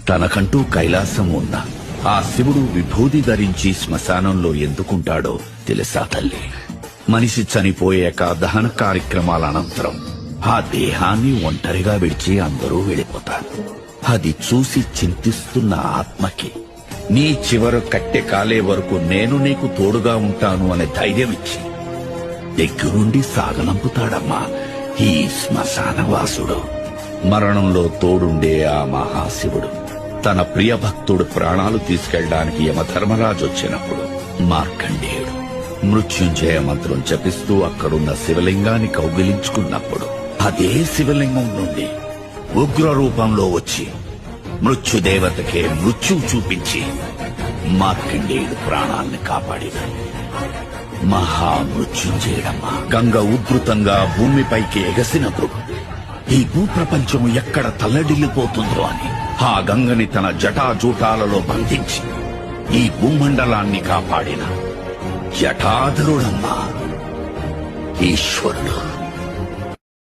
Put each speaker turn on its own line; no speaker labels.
తనకంటూ కైలాసం ఉన్న ఆ శివుడు విభూది ధరించి శ్మశానంలో ఎందుకుంటాడో తెలుసా తల్లి? మనిషి చనిపోయాక దహన కార్యక్రమాల అనంతరం ఆ దేహాన్ని ఒంటరిగా విడిచి అందరూ వెళ్ళిపోతారు. అది చూసి చింతిస్తున్న ఆత్మకి నీ చివరు కట్టె కాలే వరకు నేను నీకు తోడుగా ఉంటాను అనే ధైర్యం ఇచ్చి దగ్గరుండి సాగనంపుతాడమ్మా ఈ శ్మశానవాసుడు. మరణంలో తోడుండే ఆ మహాశివుడు తన ప్రియ భక్తుడు ప్రాణాలు తీసుకెళ్లడానికి యమధర్మరాజు వచ్చినప్పుడు మార్కండేయుడు మృత్యుంజయ మంత్రం జపిస్తూ అక్కడున్న శివలింగాన్ని కౌగిలించుకున్నప్పుడు అదే శివలింగం నుండి ఉగ్ర రూపంలో వచ్చి మృత్యుదేవతకే మృత్యు చూపించి మార్కండేయుడు ప్రాణాల్ని కాపాడినాడు. మహామృత్యుంజయుడమ్మా. గంగ ఉధృతంగా భూమిపైకి ఎగసినప్పుడు ఈ భూప్రపంచం ఎక్కడ తల్లడిల్లిపోతుందో అని ఆ గంగని తన జటాజూటాలలో బంధించి ఈ భూమండలాన్ని కాపాడిన జటాధరుడమ్మా ఈశ్వరుడు.